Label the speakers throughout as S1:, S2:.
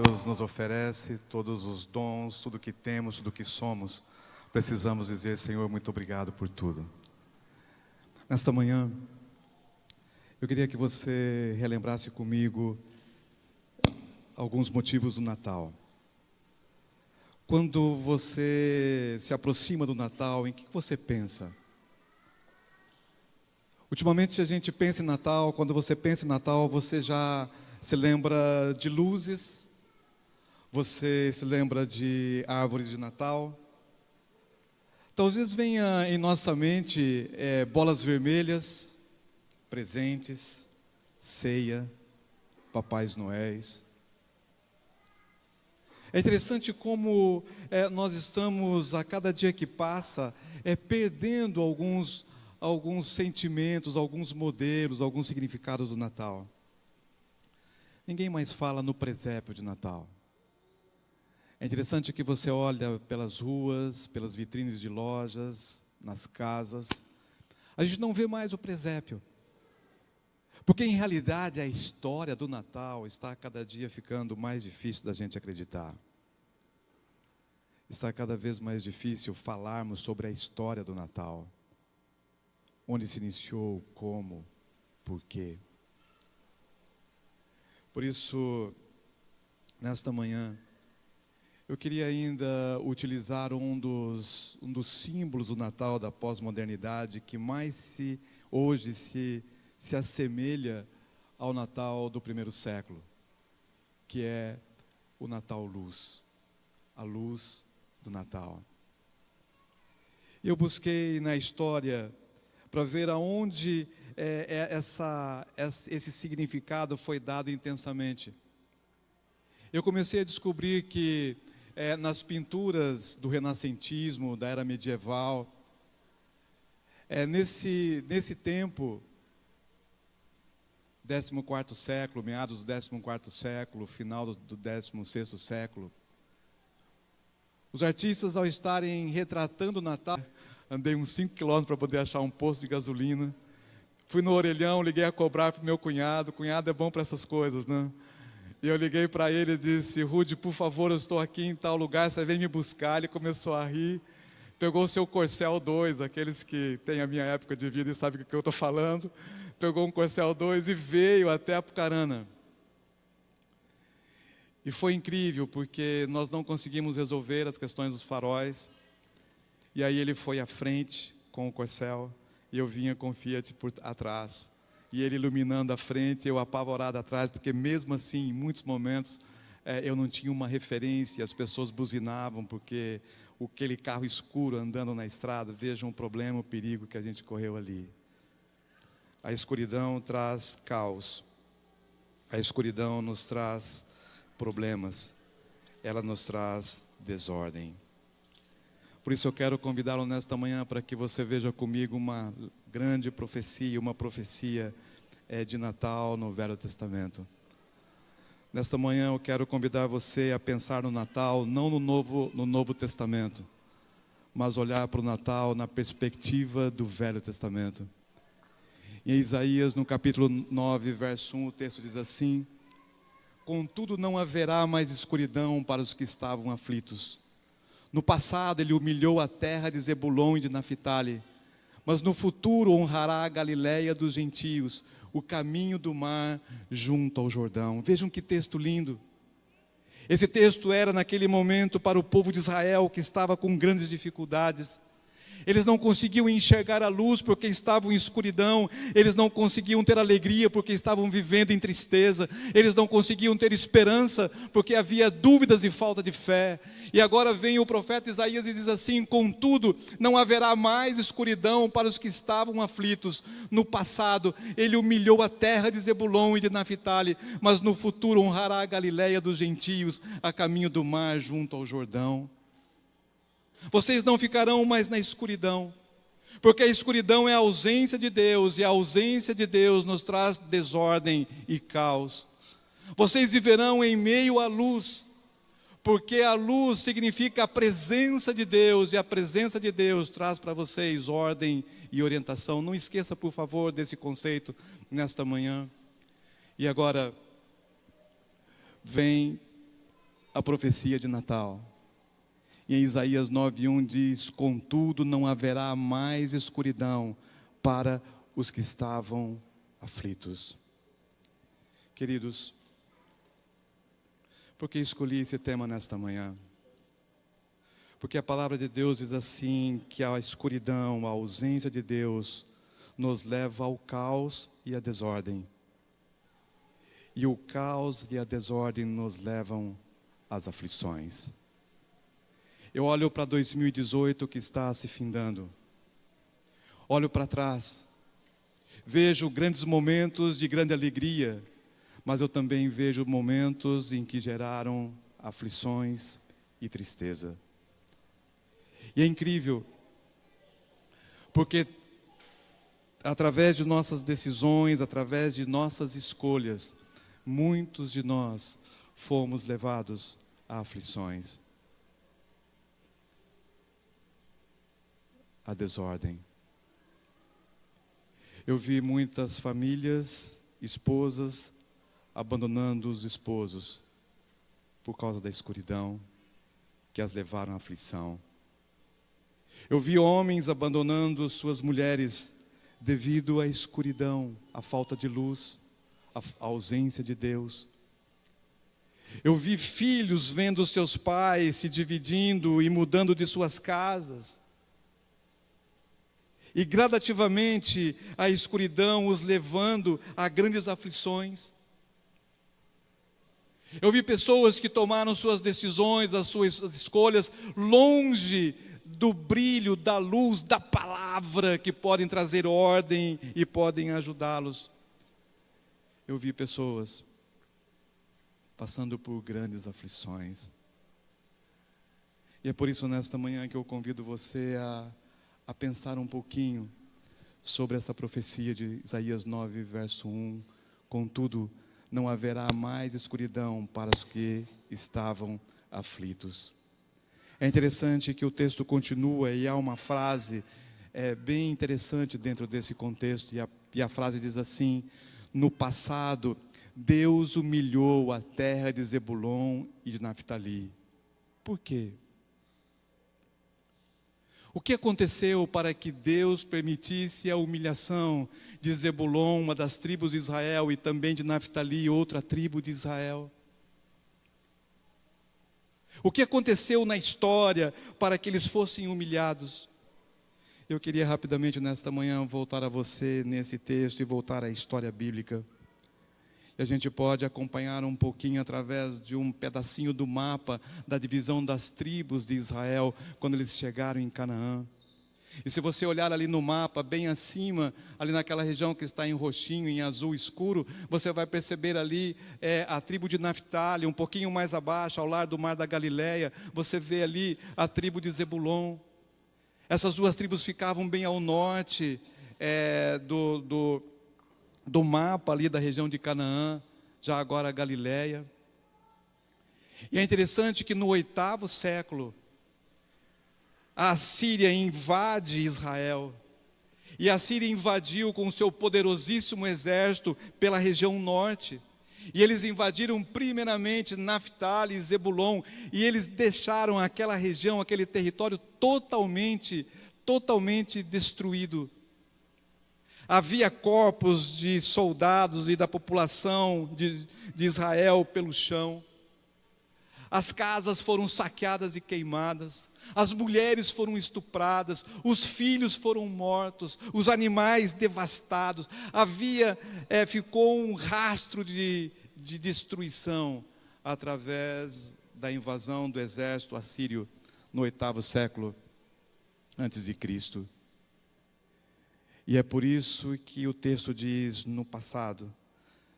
S1: Deus nos oferece, todos os dons, tudo que temos, tudo que somos, precisamos dizer: Senhor, muito obrigado por tudo. Nesta manhã, eu queria que você relembrasse comigo alguns motivos do Natal. Quando você se aproxima do Natal, em que você pensa? Ultimamente a gente pensa em Natal, quando você pensa em Natal, você já se lembra de luzes, você se lembra de árvores de Natal. Talvez venha em nossa mente bolas vermelhas, presentes, ceia, Papais Noéis. É interessante como nós estamos, a cada dia que passa, perdendo alguns sentimentos, alguns modelos, alguns significados do Natal. Ninguém mais fala no presépio de Natal. É interessante que você olha pelas ruas, pelas vitrines de lojas, nas casas, a gente não vê mais o presépio. Porque em realidade a história do Natal está cada dia ficando mais difícil da gente acreditar. Está cada vez mais difícil falarmos sobre a história do Natal. Onde se iniciou, como, por quê. Por isso, nesta manhã, eu queria ainda utilizar um dos símbolos do Natal da pós-modernidade que mais hoje se assemelha ao Natal do primeiro século, que é o Natal Luz, a luz do Natal. Eu busquei na história para ver aonde esse significado foi dado intensamente. Eu comecei a descobrir que nas pinturas do renascentismo, da era medieval, nesse tempo, 14º século, meados do 14º século, final do 16º século, os artistas, ao estarem retratando o Natal, andei uns 5 quilômetros para poder achar um posto de gasolina, fui no orelhão, liguei a cobrar para o meu cunhado é bom para essas coisas, né? E eu liguei para ele e disse: Rude, por favor, eu estou aqui em tal lugar, você vem me buscar. Ele começou a rir, pegou o seu Corcel 2, aqueles que têm a minha época de vida e sabem do que eu estou falando, pegou um Corcel 2 e veio até Apucarana. E foi incrível, porque nós não conseguimos resolver as questões dos faróis, e aí ele foi à frente com o Corcel, e eu vinha com o Fiat por atrás, e ele iluminando a frente, eu apavorado atrás, porque mesmo assim, em muitos momentos, eu não tinha uma referência, as pessoas buzinavam, porque aquele carro escuro andando na estrada, vejam o problema, o perigo que a gente correu ali. A escuridão traz caos, a escuridão nos traz problemas, ela nos traz desordem. Por isso eu quero convidá-lo nesta manhã para que você veja comigo uma grande profecia, uma profecia de Natal no Velho Testamento. Nesta manhã eu quero convidar você a pensar no Natal, não no Novo Testamento, mas olhar para o Natal na perspectiva do Velho Testamento. Em Isaías, no capítulo 9, verso 1, o texto diz assim: Contudo não haverá mais escuridão para os que estavam aflitos. No passado ele humilhou a terra de Zebulon e de Naphtali, mas no futuro honrará a Galileia dos gentios, o caminho do mar junto ao Jordão. Vejam que texto lindo. Esse texto era naquele momento para o povo de Israel que estava com grandes dificuldades. Eles não conseguiam enxergar a luz porque estavam em escuridão. Eles não conseguiam ter alegria porque estavam vivendo em tristeza. Eles não conseguiam ter esperança porque havia dúvidas e falta de fé. E agora vem o profeta Isaías e diz assim: Contudo, não haverá mais escuridão para os que estavam aflitos. No passado, ele humilhou a terra de Zebulon e de Naphtali, mas no futuro honrará a Galileia dos gentios, a caminho do mar junto ao Jordão. Vocês não ficarão mais na escuridão, porque a escuridão é a ausência de Deus, e a ausência de Deus nos traz desordem e caos. Vocês viverão em meio à luz, porque a luz significa a presença de Deus, e a presença de Deus traz para vocês ordem e orientação. Não esqueça, por favor, desse conceito nesta manhã. E agora, vem a profecia de Natal. E em Isaías 9:1 diz: contudo não haverá mais escuridão para os que estavam aflitos. Queridos, por que escolhi esse tema nesta manhã? Porque a palavra de Deus diz assim, que a escuridão, a ausência de Deus, nos leva ao caos e à desordem. E o caos e a desordem nos levam às aflições. Eu olho para 2018 que está se findando. Olho para trás. Vejo grandes momentos de grande alegria, mas eu também vejo momentos em que geraram aflições e tristeza. E é incrível, porque através de nossas decisões, através de nossas escolhas, muitos de nós fomos levados a aflições, a desordem. Eu vi muitas famílias, esposas, abandonando os esposos por causa da escuridão que as levaram à aflição. Eu vi homens abandonando suas mulheres devido à escuridão, à falta de luz, à ausência de Deus. Eu vi filhos vendo seus pais se dividindo e mudando de suas casas. E gradativamente a escuridão os levando a grandes aflições. Eu vi pessoas que tomaram suas decisões, as suas escolhas, longe do brilho, da luz, da palavra, que podem trazer ordem e podem ajudá-los. Eu vi pessoas passando por grandes aflições. E é por isso nesta manhã que eu convido você a pensar um pouquinho sobre essa profecia de Isaías 9, verso 1. Contudo, não haverá mais escuridão para os que estavam aflitos. É interessante que o texto continua e há uma frase bem interessante dentro desse contexto. E a frase diz assim: no passado, Deus humilhou a terra de Zebulon e de Naftali. Por quê? O que aconteceu para que Deus permitisse a humilhação de Zebulon, uma das tribos de Israel, e também de Naftali, outra tribo de Israel? O que aconteceu na história para que eles fossem humilhados? Eu queria rapidamente nesta manhã voltar a você nesse texto e voltar à história bíblica. E a gente pode acompanhar um pouquinho através de um pedacinho do mapa da divisão das tribos de Israel, quando eles chegaram em Canaã. E se você olhar ali no mapa, bem acima, ali naquela região que está em roxinho, em azul escuro, você vai perceber ali a tribo de Naftali. Um pouquinho mais abaixo, ao lado do mar da Galileia, você vê ali a tribo de Zebulon. Essas duas tribos ficavam bem ao norte do mapa ali da região de Canaã, já agora a Galileia. E é interessante que no 8º século, a Assíria invade Israel. E a Síria invadiu com o seu poderosíssimo exército pela região norte. E eles invadiram primeiramente Naftali e Zebulon. E eles deixaram aquela região, aquele território totalmente destruído. Havia corpos de soldados e da população de Israel pelo chão. As casas foram saqueadas e queimadas. As mulheres foram estupradas. Os filhos foram mortos. Os animais devastados. Ficou um rastro de destruição através da invasão do exército assírio no 8º século antes de Cristo. E é por isso que o texto diz: no passado,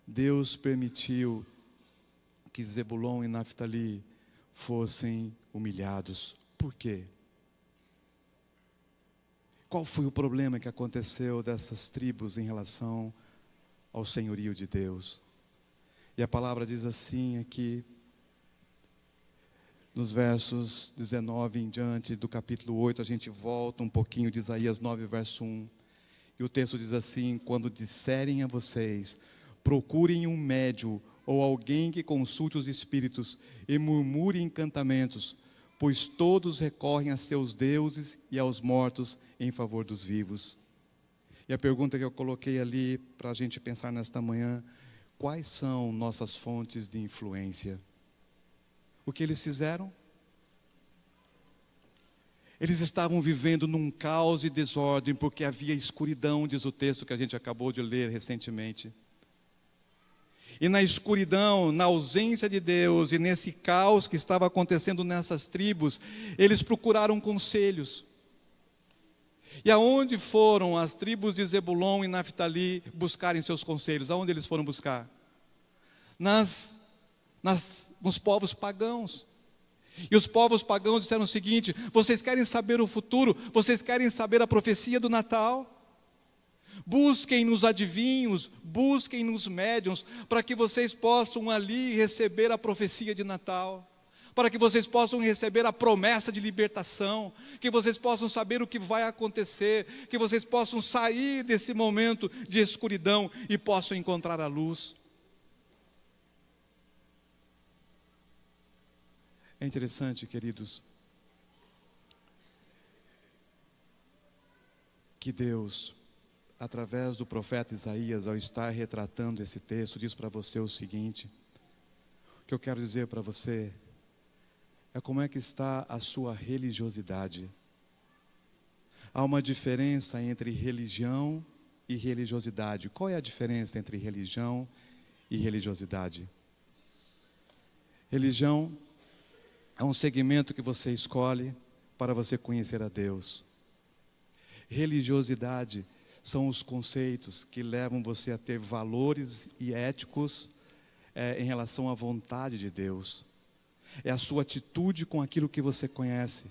S1: Deus permitiu que Zebulon e Naftali fossem humilhados. Por quê? Qual foi o problema que aconteceu dessas tribos em relação ao senhorio de Deus? E a palavra diz assim aqui, nos versos 19 em diante do capítulo 8, a gente volta um pouquinho de Isaías 9, verso 1. E o texto diz assim: quando disserem a vocês, procurem um médio ou alguém que consulte os espíritos e murmure encantamentos, pois todos recorrem a seus deuses e aos mortos em favor dos vivos. E a pergunta que eu coloquei ali para a gente pensar nesta manhã: quais são nossas fontes de influência? O que eles fizeram? Eles estavam vivendo num caos e desordem, porque havia escuridão, diz o texto que a gente acabou de ler recentemente. E na escuridão, na ausência de Deus e nesse caos que estava acontecendo nessas tribos, eles procuraram conselhos. E aonde foram as tribos de Zebulon e Naftali buscarem seus conselhos? Aonde eles foram buscar? Nos povos pagãos. E os povos pagãos disseram o seguinte: vocês querem saber o futuro? Vocês querem saber a profecia do Natal? Busquem nos adivinhos, busquem nos médiuns, para que vocês possam ali receber a profecia de Natal, para que vocês possam receber a promessa de libertação, que vocês possam saber o que vai acontecer, que vocês possam sair desse momento de escuridão e possam encontrar a luz. É interessante, queridos, que Deus, através do profeta Isaías, ao estar retratando esse texto, diz para você o seguinte: o que eu quero dizer para você é como é que está a sua religiosidade. Há uma diferença entre religião e religiosidade. Qual é a diferença entre religião e religiosidade? Religião é um segmento que você escolhe para você conhecer a Deus. Religiosidade são os conceitos que levam você a ter valores e éticos em relação à vontade de Deus. É a sua atitude com aquilo que você conhece.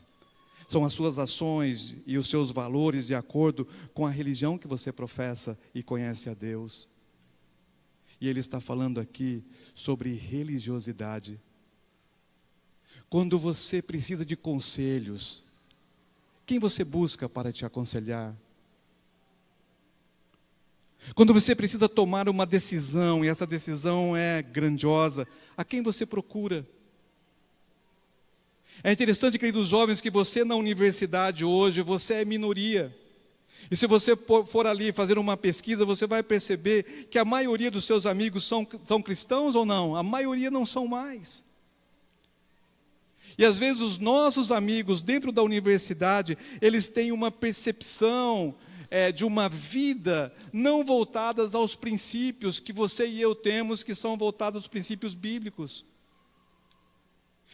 S1: São as suas ações e os seus valores de acordo com a religião que você professa e conhece a Deus. E ele está falando aqui sobre religiosidade. Quando você precisa de conselhos, quem você busca para te aconselhar? Quando você precisa tomar uma decisão, e essa decisão é grandiosa, a quem você procura? É interessante, queridos jovens, que você na universidade hoje, você é minoria. E se você for ali fazer uma pesquisa, você vai perceber que a maioria dos seus amigos são cristãos ou não? A maioria não são mais. E às vezes os nossos amigos dentro da universidade, eles têm uma percepção de uma vida não voltadas aos princípios que você e eu temos, que são voltados aos princípios bíblicos.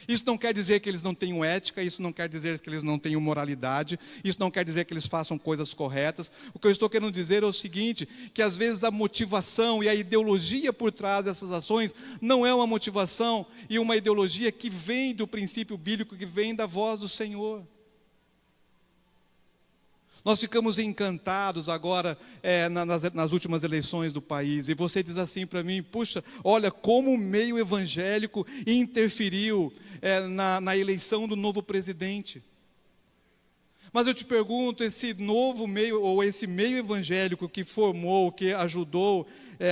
S1: Isso não quer dizer que eles não tenham ética, isso não quer dizer que eles não tenham moralidade, isso não quer dizer que eles façam coisas corretas. O que eu estou querendo dizer é o seguinte, que às vezes a motivação e a ideologia por trás dessas ações não é uma motivação e uma ideologia que vem do princípio bíblico, que vem da voz do Senhor. Nós ficamos encantados agora nas últimas eleições do país, e você diz assim para mim: puxa, olha como o meio evangélico interferiu na eleição do novo presidente. Mas eu te pergunto, esse novo meio, ou esse meio evangélico que formou, que ajudou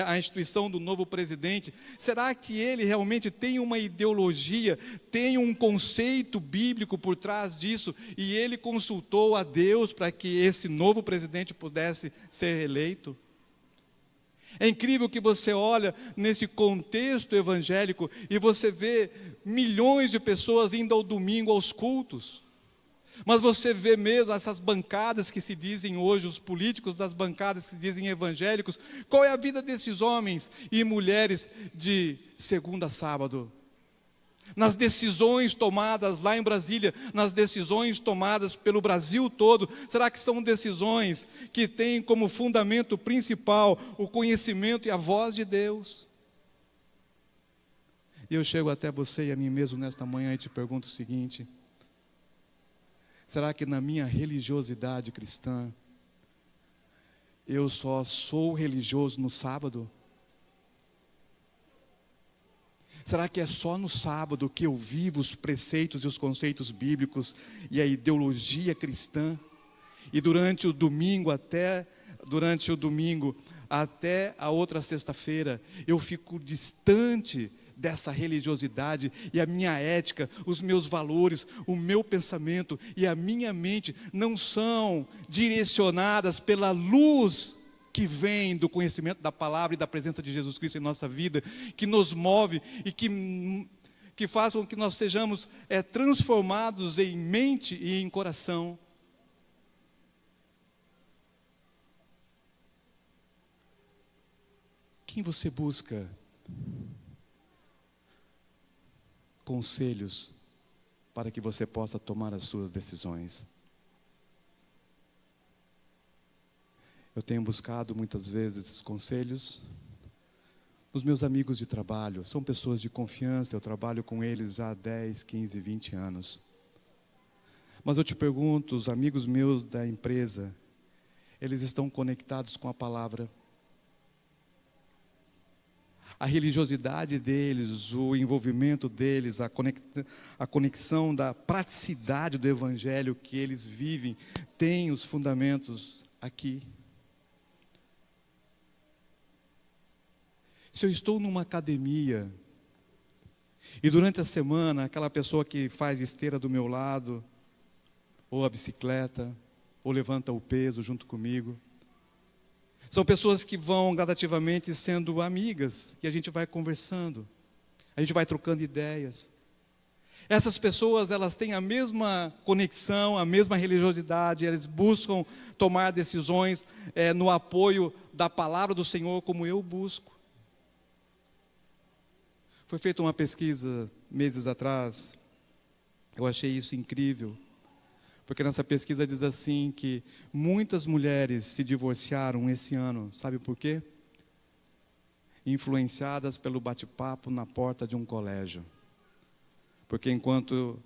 S1: a instituição do novo presidente, será que ele realmente tem uma ideologia, tem um conceito bíblico por trás disso, e ele consultou a Deus para que esse novo presidente pudesse ser eleito? É incrível que você olha nesse contexto evangélico e você vê milhões de pessoas indo ao domingo aos cultos. Mas você vê mesmo essas bancadas que se dizem hoje, os políticos das bancadas que se dizem evangélicos, qual é a vida desses homens e mulheres de segunda a sábado? Nas decisões tomadas lá em Brasília, nas decisões tomadas pelo Brasil todo, será que são decisões que têm como fundamento principal o conhecimento e a voz de Deus? E eu chego até você e a mim mesmo nesta manhã e te pergunto o seguinte: será que na minha religiosidade cristã, eu só sou religioso no sábado? Será que é só no sábado que eu vivo os preceitos e os conceitos bíblicos e a ideologia cristã? E durante o domingo, até a outra sexta-feira, eu fico distante dessa religiosidade, e a minha ética, os meus valores, o meu pensamento e a minha mente não são direcionadas pela luz que vem do conhecimento da palavra e da presença de Jesus Cristo em nossa vida, que nos move e que faz com que nós sejamos transformados em mente e em coração. Quem você busca conselhos para que você possa tomar as suas decisões? Eu tenho buscado muitas vezes esses conselhos nos meus amigos de trabalho. São pessoas de confiança, eu trabalho com eles há 10, 15, 20 anos. Mas eu te pergunto, os amigos meus da empresa, eles estão conectados com a palavra? A religiosidade deles, o envolvimento deles, a conexão da praticidade do evangelho que eles vivem, tem os fundamentos aqui. Se eu estou numa academia, e durante a semana, aquela pessoa que faz esteira do meu lado, ou a bicicleta, ou levanta o peso junto comigo, são pessoas que vão gradativamente sendo amigas, e a gente vai conversando, a gente vai trocando ideias. Essas pessoas, elas têm a mesma conexão, a mesma religiosidade, elas buscam tomar decisões no apoio da palavra do Senhor, como eu busco. Foi feita uma pesquisa meses atrás, eu achei isso incrível, porque nessa pesquisa diz assim que muitas mulheres se divorciaram esse ano, sabe por quê? Influenciadas pelo bate-papo na porta de um colégio. Porque enquanto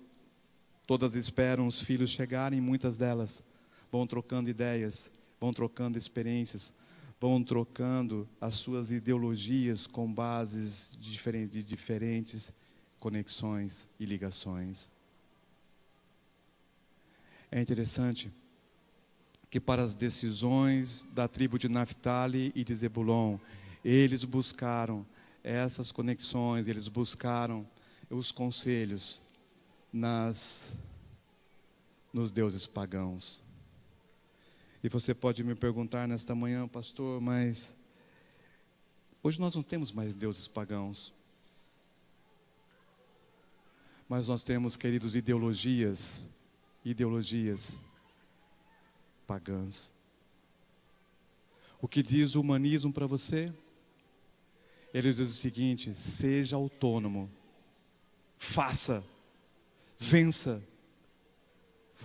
S1: todas esperam os filhos chegarem, muitas delas vão trocando ideias, vão trocando experiências, vão trocando as suas ideologias com bases de diferentes conexões e ligações. É interessante que para as decisões da tribo de Naftali e de Zebulon, eles buscaram essas conexões, eles buscaram os conselhos nos deuses pagãos. E você pode me perguntar nesta manhã, pastor, mas hoje nós não temos mais deuses pagãos. Mas nós temos, queridos, ideologias pagãs. O que diz o humanismo para você? Ele diz o seguinte: seja autônomo, faça, vença.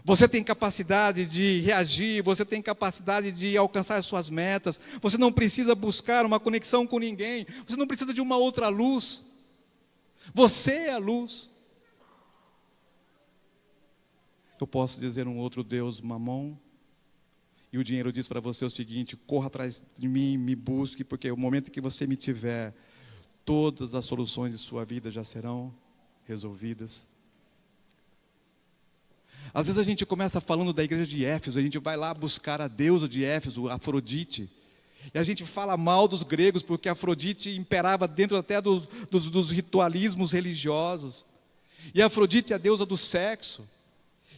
S1: Você tem capacidade de reagir, você tem capacidade de alcançar suas metas, você não precisa buscar uma conexão com ninguém, você não precisa de uma outra luz, você é a luz. Eu posso dizer um outro Deus, Mamon, e o dinheiro diz para você o seguinte: corra atrás de mim, me busque, porque o momento que você me tiver, todas as soluções de sua vida já serão resolvidas. Às vezes a gente começa falando da igreja de Éfeso, a gente vai lá buscar a deusa de Éfeso, Afrodite, e a gente fala mal dos gregos, porque Afrodite imperava dentro até dos ritualismos religiosos, e Afrodite é a deusa do sexo.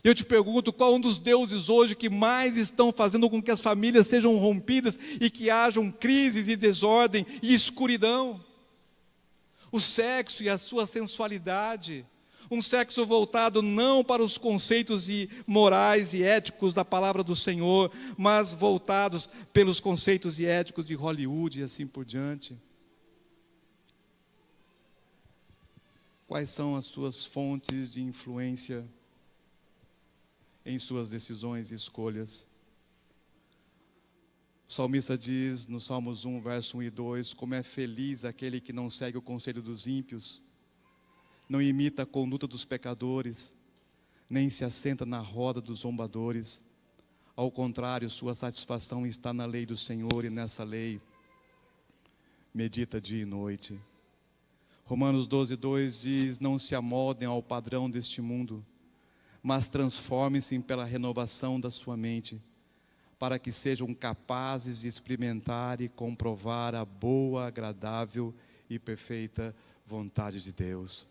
S1: E eu te pergunto, qual um dos deuses hoje que mais estão fazendo com que as famílias sejam rompidas e que hajam crises e desordem e escuridão? O sexo e a sua sensualidade. Um sexo voltado não para os conceitos morais e éticos da palavra do Senhor, mas voltados pelos conceitos e éticos de Hollywood e assim por diante. Quais são as suas fontes de influência em suas decisões e escolhas? O salmista diz no Salmos 1, verso 1 e 2, como é feliz aquele que não segue o conselho dos ímpios, não imita a conduta dos pecadores, nem se assenta na roda dos zombadores. Ao contrário, sua satisfação está na lei do Senhor, e nessa lei medita dia e noite. Romanos 12, 2 diz: não se amoldem ao padrão deste mundo, mas transformem-se pela renovação da sua mente, para que sejam capazes de experimentar e comprovar a boa, agradável e perfeita vontade de Deus.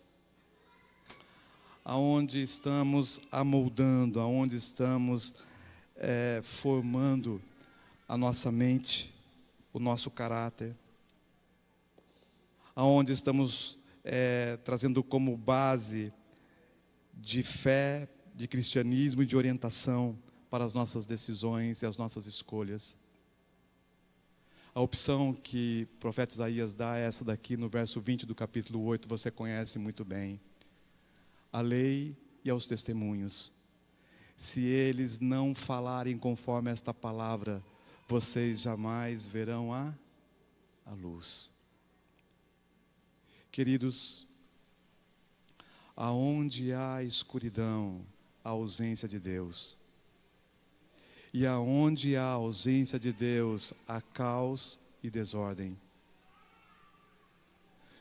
S1: Aonde estamos amoldando, aonde estamos formando a nossa mente, o nosso caráter, aonde estamos trazendo como base de fé, de cristianismo e de orientação para as nossas decisões e as nossas escolhas. A opção que o profeta Isaías dá é essa daqui no verso 20 do capítulo 8, você conhece muito bem. A lei e aos testemunhos. Se eles não falarem conforme esta palavra, vocês jamais verão a luz. Queridos, aonde há escuridão, a ausência de Deus. E aonde há ausência de Deus, há caos e desordem.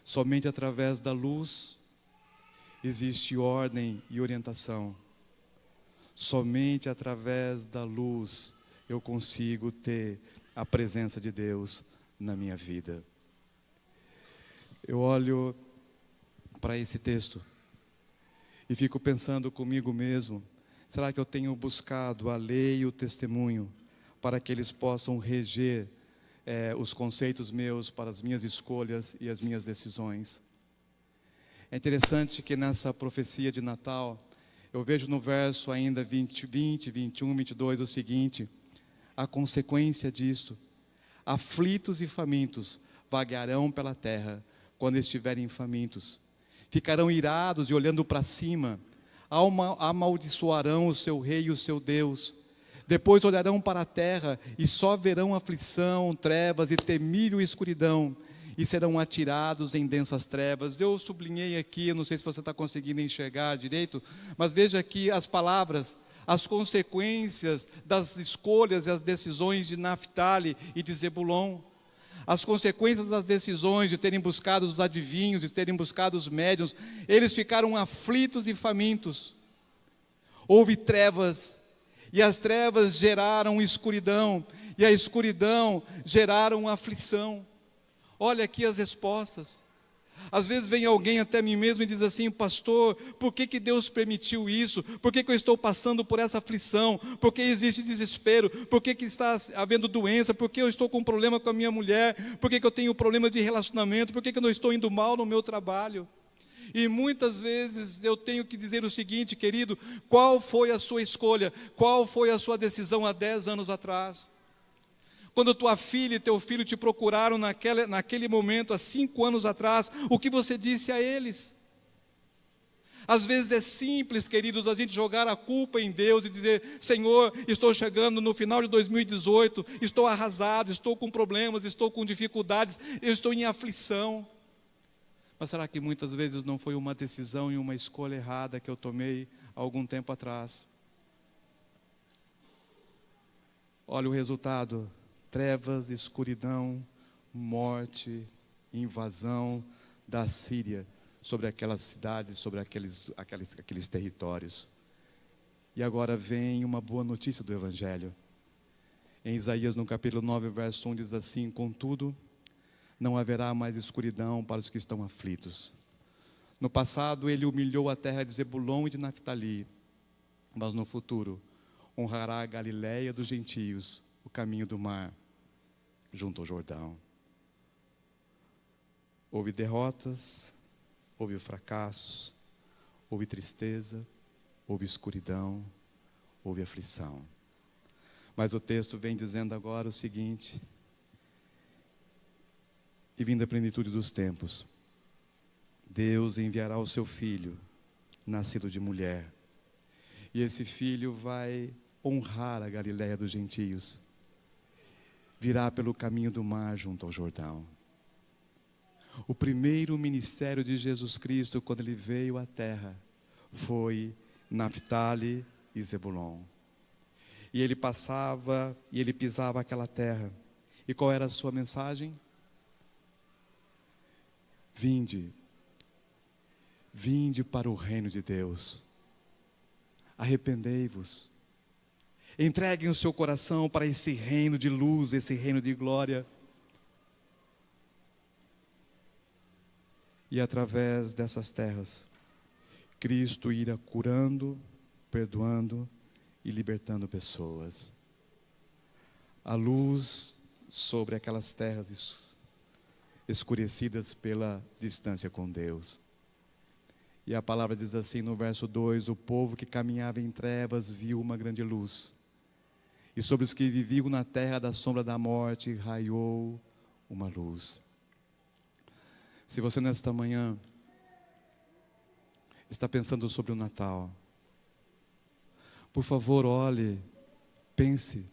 S1: Somente através da luz existe ordem e orientação. Somente através da luz eu consigo ter a presença de Deus na minha vida. Eu olho para esse texto e fico pensando comigo mesmo, será que eu tenho buscado a lei e o testemunho para que eles possam reger os conceitos meus para as minhas escolhas e as minhas decisões? É interessante que nessa profecia de Natal, eu vejo no verso ainda 20, 21, 22 o seguinte, a consequência disso: aflitos e famintos vaguearão pela terra quando estiverem famintos. Ficarão irados e olhando para cima, amaldiçoarão o seu rei e o seu Deus. Depois olharão para a terra e só verão aflição, trevas e temível escuridão, e serão atirados em densas trevas. Eu sublinhei aqui, eu não sei se você está conseguindo enxergar direito, mas veja aqui as palavras, as consequências das escolhas e as decisões de Naftali e de Zebulon. As consequências das decisões de terem buscado os adivinhos, de terem buscado os médiuns, eles ficaram aflitos e famintos. Houve trevas, e as trevas geraram escuridão, e a escuridão geraram aflição. Olha aqui as respostas. Às vezes vem alguém até mim mesmo e diz assim: pastor, por que Deus permitiu isso? Por que eu estou passando por essa aflição? Por que existe desespero? Por que está havendo doença? Por que eu estou com problema com a minha mulher? Por que eu tenho problemas de relacionamento? Por que eu não estou indo mal no meu trabalho? E muitas vezes eu tenho que dizer o seguinte, querido: qual foi a sua escolha? Qual foi a sua decisão há 10 anos atrás? Quando tua filha e teu filho te procuraram naquele momento, há 5 anos atrás, o que você disse a eles? Às vezes é simples, queridos, a gente jogar a culpa em Deus e dizer: Senhor, estou chegando no final de 2018, estou arrasado, estou com problemas, estou com dificuldades, eu estou em aflição. Mas será que muitas vezes não foi uma decisão e uma escolha errada que eu tomei há algum tempo atrás? Olha o resultado: trevas, escuridão, morte, invasão da Síria sobre aquelas cidades, sobre aqueles territórios. E agora vem uma boa notícia do Evangelho. Em Isaías, no capítulo 9, verso 1, diz assim: contudo, não haverá mais escuridão para os que estão aflitos. No passado ele humilhou a terra de Zebulon e de Naftali, mas no futuro honrará a Galileia dos gentios, o caminho do mar, junto ao Jordão. Houve derrotas, houve fracassos, houve tristeza, houve escuridão, houve aflição. Mas o texto vem dizendo agora o seguinte: e vindo a plenitude dos tempos, Deus enviará o seu filho, nascido de mulher, e esse filho vai honrar a Galileia dos gentios, virá pelo caminho do mar junto ao Jordão. O primeiro ministério de Jesus Cristo, quando ele veio à terra, foi Naftali e Zebulon. E ele passava e ele pisava aquela terra. E qual era a sua mensagem? Vinde para o reino de Deus. Arrependei-vos. Entreguem o seu coração para esse reino de luz, esse reino de glória. E através dessas terras, Cristo irá curando, perdoando e libertando pessoas. A luz sobre aquelas terras escurecidas pela distância com Deus. E a palavra diz assim no verso 2: o povo que caminhava em trevas viu uma grande luz. E sobre os que viviam na terra da sombra da morte raiou uma luz. Se você nesta manhã está pensando sobre o Natal, por favor, olhe, pense,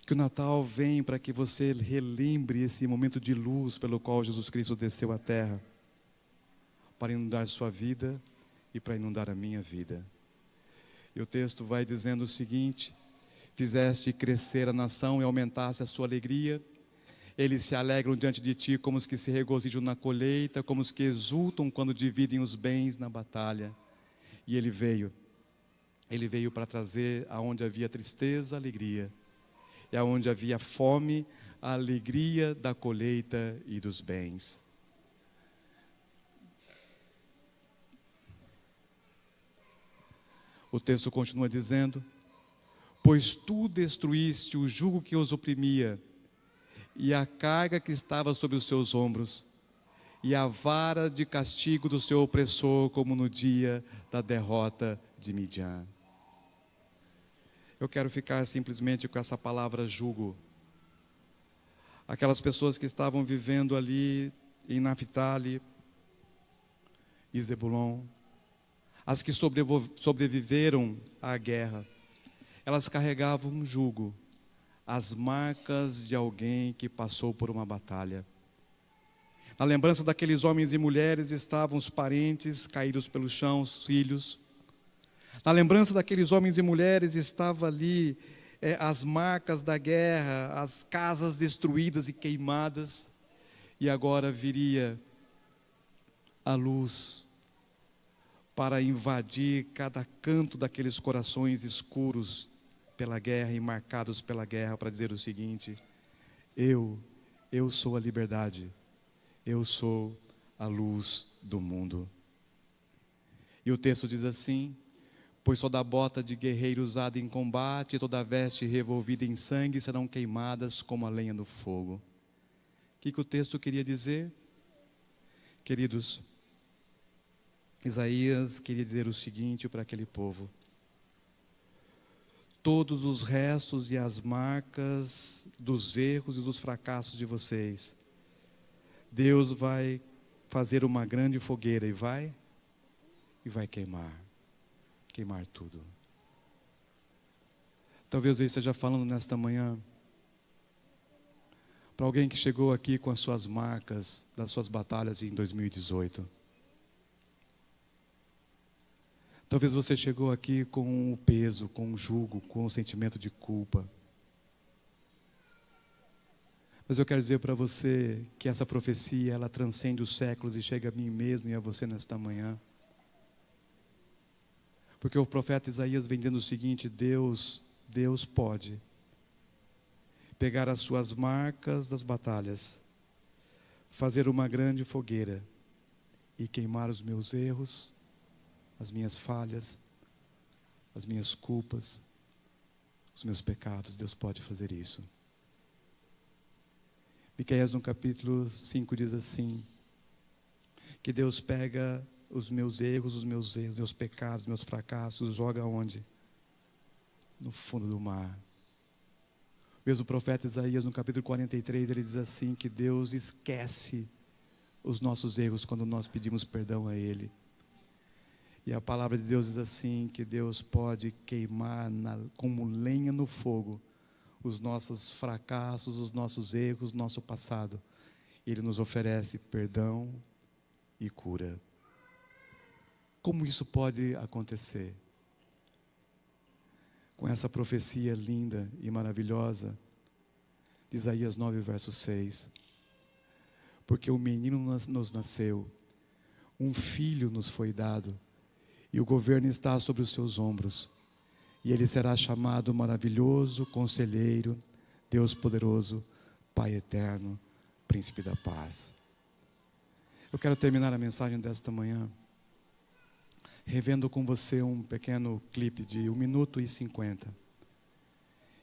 S1: que o Natal vem para que você relembre esse momento de luz pelo qual Jesus Cristo desceu à terra, para inundar sua vida e para inundar a minha vida. E o texto vai dizendo o seguinte: fizeste crescer a nação e aumentaste a sua alegria. Eles se alegram diante de ti como os que se regozijam na colheita, como os que exultam quando dividem os bens na batalha. E ele veio para trazer aonde havia tristeza, alegria, e aonde havia fome, a alegria da colheita e dos bens. O texto continua dizendo: pois tu destruíste o jugo que os oprimia, e a carga que estava sobre os seus ombros, e a vara de castigo do seu opressor, como no dia da derrota de Midian. Eu quero ficar simplesmente com essa palavra jugo. Aquelas pessoas que estavam vivendo ali em Naftali e Zebulon, as que sobreviveram à guerra, elas carregavam um jugo, as marcas de alguém que passou por uma batalha. Na lembrança daqueles homens e mulheres estavam os parentes caídos pelo chão, os filhos. Na lembrança daqueles homens e mulheres estava ali as marcas da guerra, as casas destruídas e queimadas. E agora viria a luz para invadir cada canto daqueles corações escuros pela guerra e marcados pela guerra, para dizer o seguinte: eu sou a liberdade, eu sou a luz do mundo. E o texto diz assim: pois toda a bota de guerreiro usada em combate, toda a veste revolvida em sangue serão queimadas como a lenha no fogo. O que o texto queria dizer? Queridos, Isaías queria dizer o seguinte para aquele povo: todos os restos e as marcas dos erros e dos fracassos de vocês, Deus vai fazer uma grande fogueira e vai queimar tudo. Talvez eu esteja falando nesta manhã para alguém que chegou aqui com as suas marcas das suas batalhas em 2018. Talvez você chegou aqui com o peso, com o jugo, com o sentimento de culpa. Mas eu quero dizer para você que essa profecia, ela transcende os séculos e chega a mim mesmo e a você nesta manhã. Porque o profeta Isaías vem dizendo o seguinte: Deus pode pegar as suas marcas das batalhas, fazer uma grande fogueira e queimar os meus erros, as minhas falhas, as minhas culpas, os meus pecados. Deus pode fazer isso. Miqueias no capítulo 5 diz assim, que Deus pega os meus erros, meus pecados, meus fracassos, joga onde? No fundo do mar. Mesmo o profeta Isaías no capítulo 43, ele diz assim, que Deus esquece os nossos erros quando nós pedimos perdão a Ele. E a palavra de Deus diz assim, que Deus pode queimar como lenha no fogo os nossos fracassos, os nossos erros, nosso passado. Ele nos oferece perdão e cura. Como isso pode acontecer? Com essa profecia linda e maravilhosa de Isaías 9, verso 6. Porque um menino nos nasceu, um filho nos foi dado, e o governo está sobre os seus ombros, E ele será chamado Maravilhoso Conselheiro, Deus Poderoso, Pai Eterno, Príncipe da Paz. Eu quero terminar a mensagem desta manhã revendo com você um pequeno clipe de 1 minuto e 50.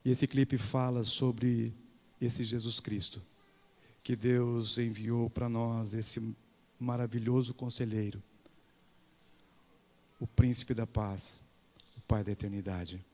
S1: E esse clipe fala sobre esse Jesus Cristo, que Deus enviou para nós, esse maravilhoso conselheiro, o Príncipe da Paz, o Pai da Eternidade.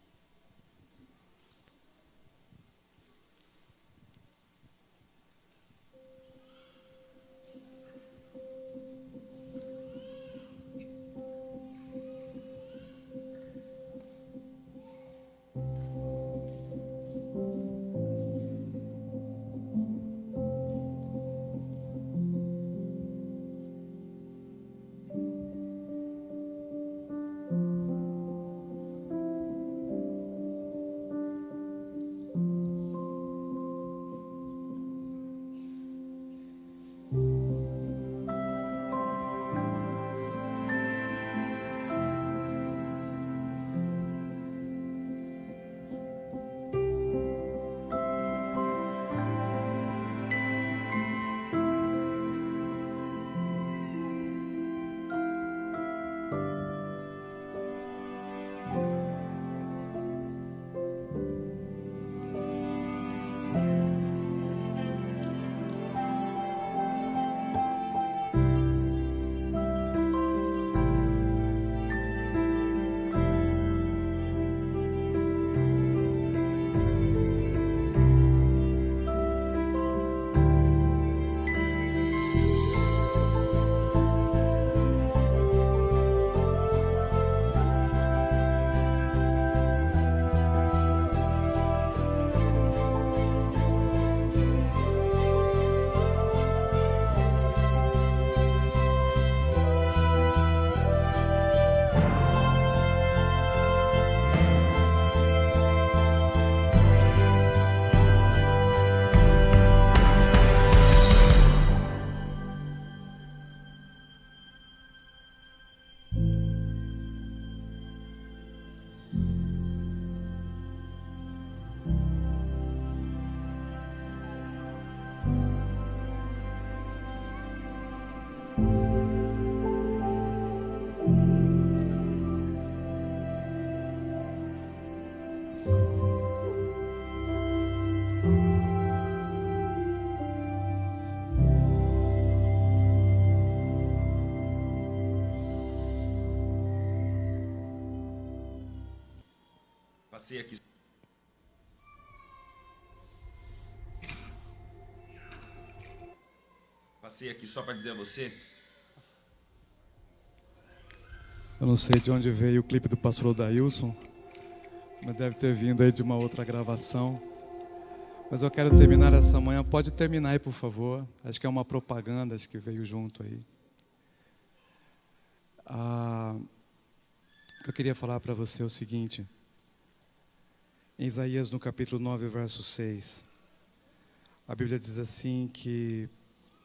S2: Passei aqui só para dizer a você.
S1: Eu não sei de onde veio o clipe do pastor Odailson, mas deve ter vindo aí de uma outra gravação. Mas eu quero terminar essa manhã. Pode terminar aí, por favor. Acho que é uma propaganda, acho que veio junto aí. O que eu queria falar para você é o seguinte. Em Isaías, no capítulo 9, verso 6, a Bíblia diz assim que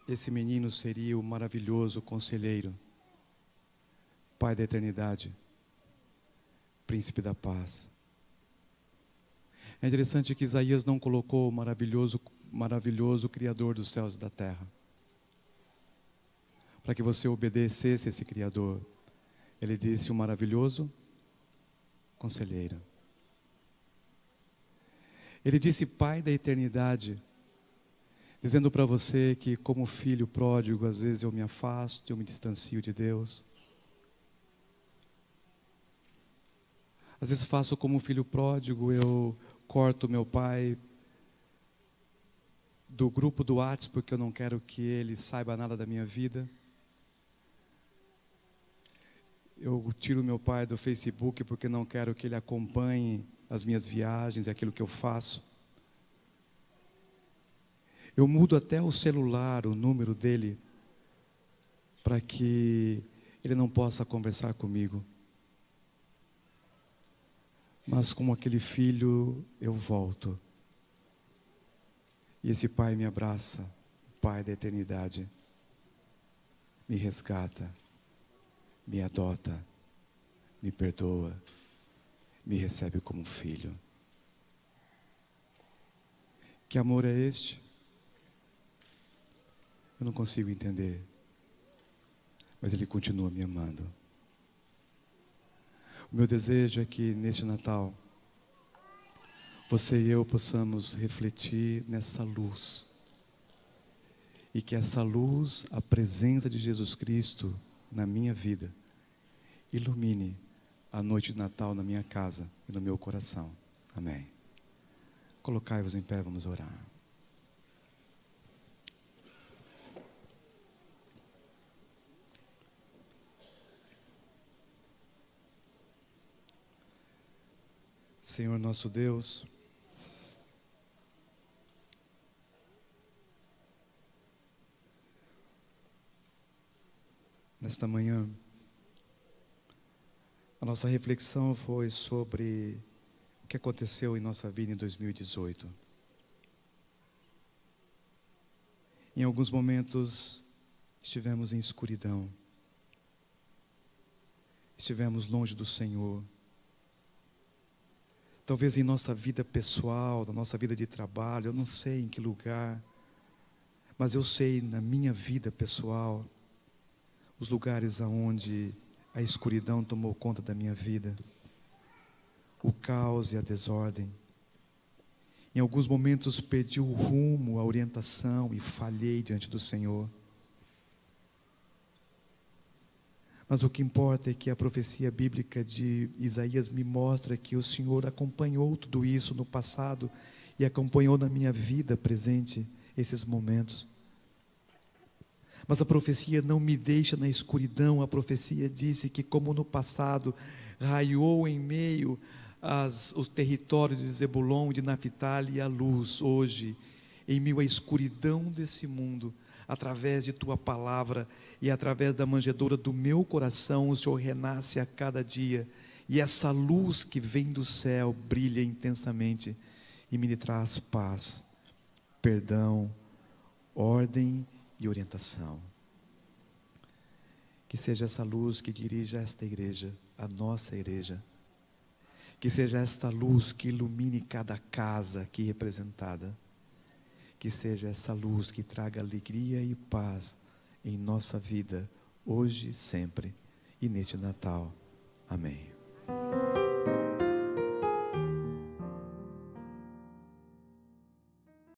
S1: esse menino seria o maravilhoso conselheiro, Pai da eternidade, Príncipe da paz. É interessante que Isaías não colocou o maravilhoso Criador dos céus e da terra, para que você obedecesse esse Criador. Ele disse o maravilhoso conselheiro. Ele disse Pai da eternidade, dizendo para você que como filho pródigo, às vezes eu me afasto, eu me distancio de Deus. Às vezes faço como filho pródigo, eu corto meu pai do grupo do WhatsApp porque eu não quero que ele saiba nada da minha vida. Eu tiro meu pai do Facebook porque não quero que ele acompanhe as minhas viagens e aquilo que eu faço. Eu mudo até o celular, o número dele, para que ele não possa conversar comigo. Mas como aquele filho, eu volto. E esse pai me abraça, o Pai da eternidade, me resgata, me adota, me perdoa me recebe como um filho. Que amor é este? Eu não consigo entender, mas Ele continua me amando. O meu desejo é que neste Natal, você e eu possamos refletir nessa luz, e que essa luz, a presença de Jesus Cristo na minha vida, ilumine a noite de Natal na minha casa e no meu coração. Amém. Colocai-vos em pé, vamos orar. Senhor nosso Deus, nesta manhã, a nossa reflexão foi sobre o que aconteceu em nossa vida em 2018. Em alguns momentos, estivemos em escuridão, estivemos longe do Senhor. Talvez em nossa vida pessoal, na nossa vida de trabalho, eu não sei em que lugar, mas eu sei na minha vida pessoal, os lugares aonde a escuridão tomou conta da minha vida, o caos e a desordem. Em alguns momentos perdi o rumo, a orientação e falhei diante do Senhor. Mas o que importa é que a profecia bíblica de Isaías me mostra que o Senhor acompanhou tudo isso no passado e acompanhou na minha vida presente esses momentos. Mas a profecia não me deixa na escuridão. A profecia disse que, como no passado raiou em meio os territórios de Zebulon e de Naphtali a luz, hoje, em meio à escuridão desse mundo, através de Tua palavra e através da manjedoura do meu coração, o Senhor renasce a cada dia, e essa luz que vem do céu brilha intensamente e me traz paz, perdão, ordem e orientação. Que seja essa luz que dirija esta igreja, a nossa igreja. Que seja esta luz que ilumine cada casa aqui representada. Que seja essa luz que traga alegria e paz em nossa vida, hoje e sempre, e neste Natal. Amém.